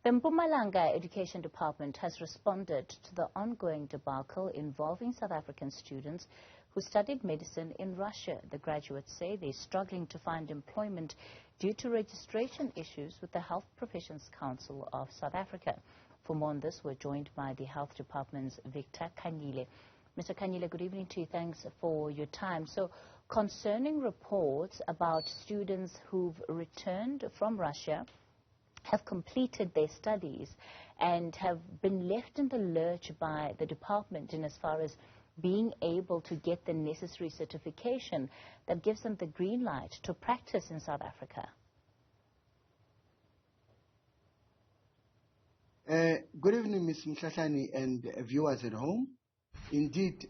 The Mpumalanga Education Department has responded to the ongoing debacle involving South African students who studied medicine in Russia. The graduates say they're struggling to find employment due to registration issues with the Health Professions Council of South Africa. For more on this, we're joined by the Health Department's Victor Khanyile. Mr. Khanyile, good evening to you. Thanks for your time. So, concerning reports about students who've returned from Russia, have completed their studies and have been left in the lurch by the department in as far as being able to get the necessary certification that gives them the green light to practice in South Africa. Good evening, Ms. Mhlahlani and viewers at home. Indeed,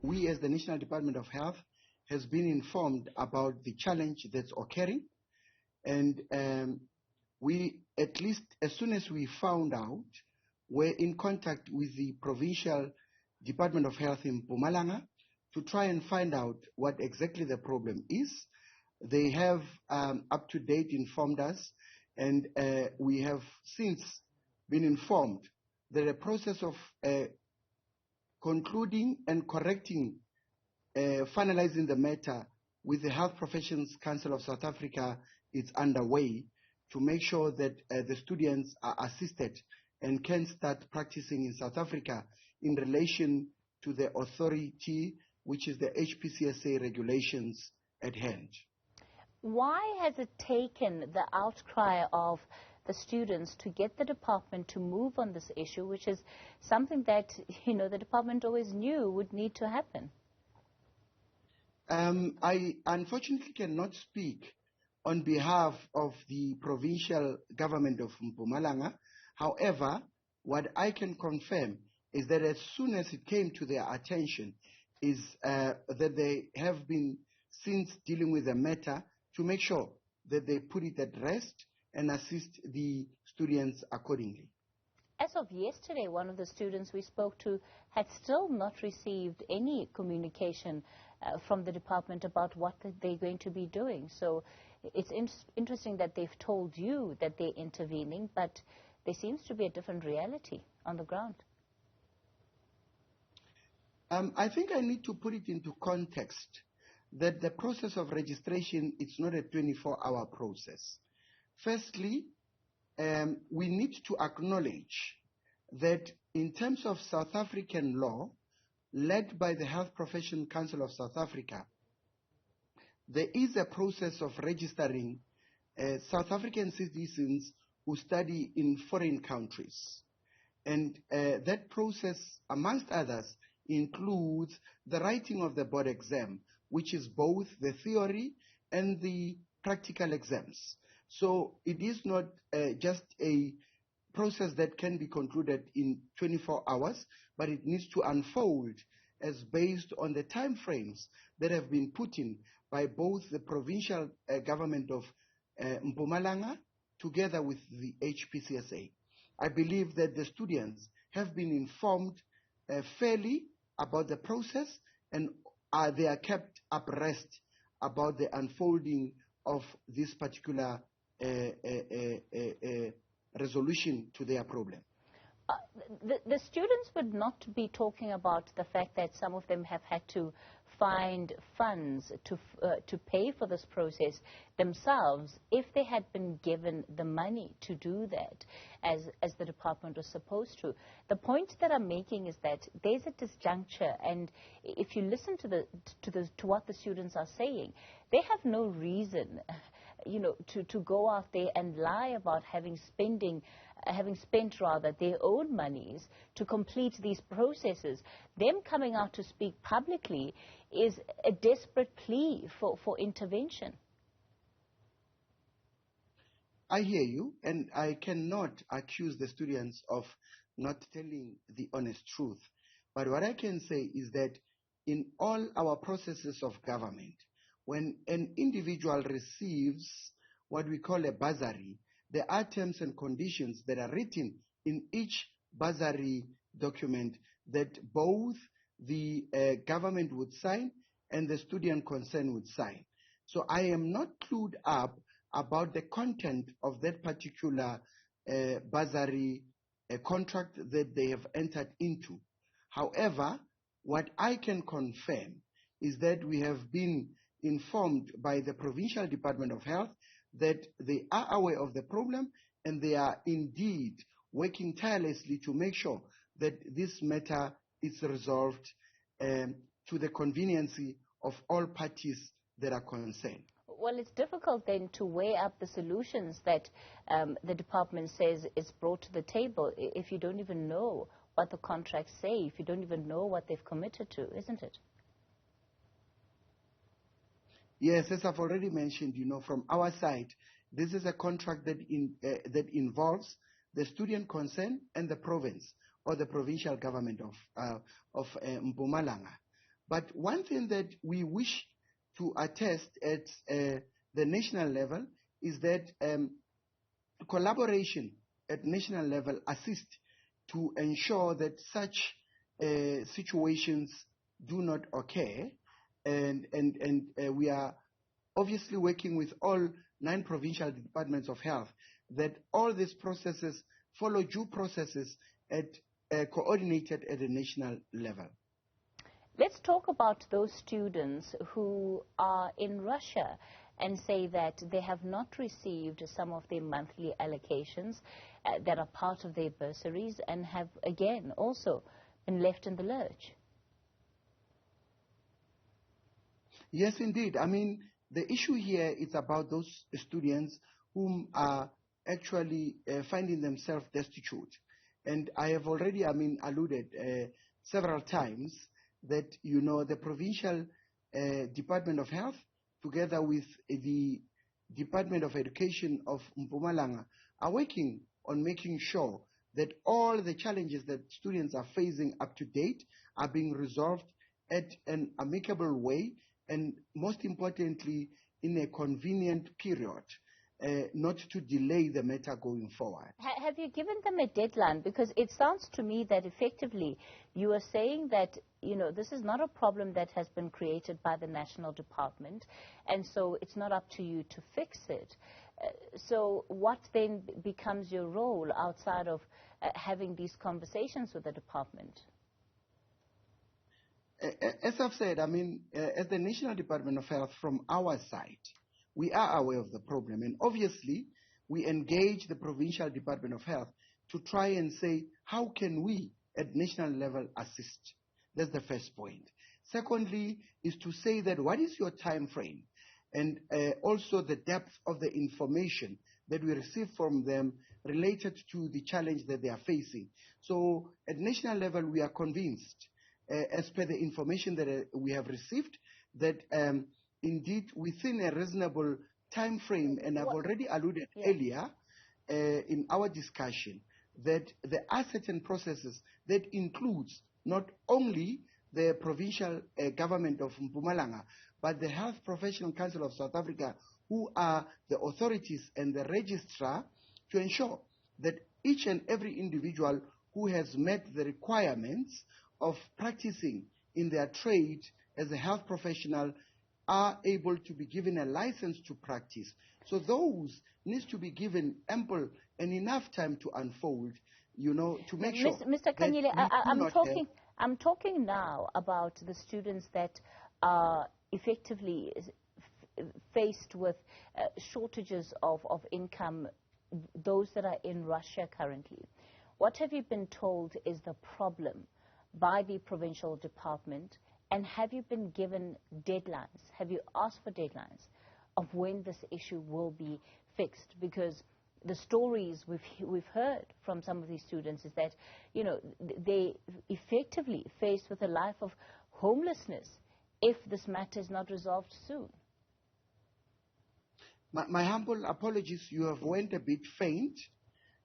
we as the National Department of Health has been informed about the challenge that's occurring, and we, at least as soon as we found out, were in contact with the Provincial Department of Health in Mpumalanga to try and find out what exactly the problem is. They have up to date informed us, and we have since been informed that the process of concluding and correcting, finalizing the matter with the Health Professions Council of South Africa is underway, to make sure that the students are assisted and can start practicing in South Africa in relation to the authority, which is the HPCSA regulations at hand. Why has it taken the outcry of the students to get the department to move on this issue, which is something that, the department always knew would need to happen? I unfortunately cannot speak on behalf of the provincial government of Mpumalanga. However, what I can confirm is that as soon as it came to their attention is that they have been since dealing with the matter to make sure that they put it at rest and assist the students accordingly. As of yesterday, one of the students we spoke to had still not received any communication from the department about what they're going to be doing. So it's interesting that they've told you that they're intervening, but there seems to be a different reality on the ground. I think I need to put it into context that the process of registration is not a 24-hour process. Firstly, we need to acknowledge that in terms of South African law, led by the Health Profession Council of South Africa, there is a process of registering South African citizens who study in foreign countries. And that process, amongst others, includes the writing of the board exam, which is both the theory and the practical exams. So it is not just a process that can be concluded in 24 hours, but it needs to unfold as based on the time frames that have been put in by both the provincial government of Mpumalanga together with the HPCSA. I believe that the students have been informed fairly about the process, and they are kept abreast about the unfolding of this particular resolution to their problem. The students would not be talking about the fact that some of them have had to find funds to pay for this process themselves if they had been given the money to do that as the department was supposed to. The point that I'm making is that there's a disjuncture, and if you listen to what the students are saying, they have no reason to go out there and lie about having spent their own monies to complete these processes. Them coming out to speak publicly is a desperate plea for intervention. I hear you, and I cannot accuse the students of not telling the honest truth. But what I can say is that in all our processes of government, when an individual receives what we call a bursary, there are terms and conditions that are written in each bursary document that both the government would sign and the student concerned would sign. So I am not clued up about the content of that particular bursary contract that they have entered into. However, what I can confirm is that we have been informed by the Provincial Department of Health that they are aware of the problem and they are indeed working tirelessly to make sure that this matter is resolved to the convenience of all parties that are concerned. Well, it's difficult then to weigh up the solutions that the department says is brought to the table if you don't even know what the contracts say, if you don't even know what they've committed to, isn't it? Yes, as I've already mentioned, from our side, this is a contract that involves the student concerned and the province or the provincial government of Mpumalanga. But one thing that we wish to attest at the national level is that collaboration at national level assists to ensure that such situations do not occur, and we are obviously working with all 9 provincial departments of health that all these processes follow due processes coordinated at the national level. Let's talk about those students who are in Russia and say that they have not received some of their monthly allocations that are part of their bursaries and have, again, also been left in the lurch. Yes, indeed. I mean, the issue here is about those students whom are actually finding themselves destitute. And I have already, alluded several times that, the Provincial Department of Health, together with the Department of Education of Mpumalanga, are working on making sure that all the challenges that students are facing up to date are being resolved at an amicable way, and most importantly, in a convenient period, not to delay the matter going forward. Have you given them a deadline? Because it sounds to me that effectively you are saying that, this is not a problem that has been created by the national department, and so it's not up to you to fix it. So what then becomes your role outside of having these conversations with the department? As I've said, as the National Department of Health, from our side, we are aware of the problem. And obviously, we engage the Provincial Department of Health to try and say, how can we at national level assist? That's the first point. Secondly, is to say that what is your time frame? And also the depth of the information that we receive from them related to the challenge that they are facing. So at national level, we are convinced, as per the information that we have received, that indeed within a reasonable time frame, and I've already alluded earlier in our discussion, that there are certain processes that includes not only the provincial government of Mpumalanga, but the Health Professional Council of South Africa, who are the authorities and the registrar, to ensure that each and every individual who has met the requirements of practicing in their trade as a health professional are able to be given a license to practice. So those needs to be given ample and enough time to unfold, to make sure. Mr. Khanyile, I'm talking now about the students that are effectively faced with shortages of income, those that are in Russia currently. What have you been told is the problem by the provincial department, and have you been given deadlines? Have you asked for deadlines of when this issue will be fixed? Because the stories we've heard from some of these students is that, they effectively faced with a life of homelessness if this matter is not resolved soon. My humble apologies, you have went a bit faint,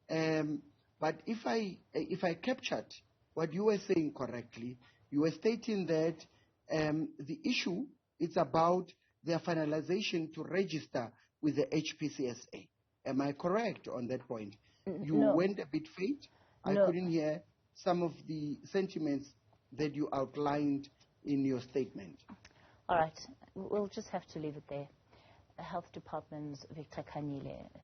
but if I captured what you were saying correctly, you were stating that the issue is about their finalization to register with the HPCSA. Am I correct on that point? You went a bit faint. I couldn't hear some of the sentiments that you outlined in your statement. All right. We'll just have to leave it there. Health Department's Victor Khanyile.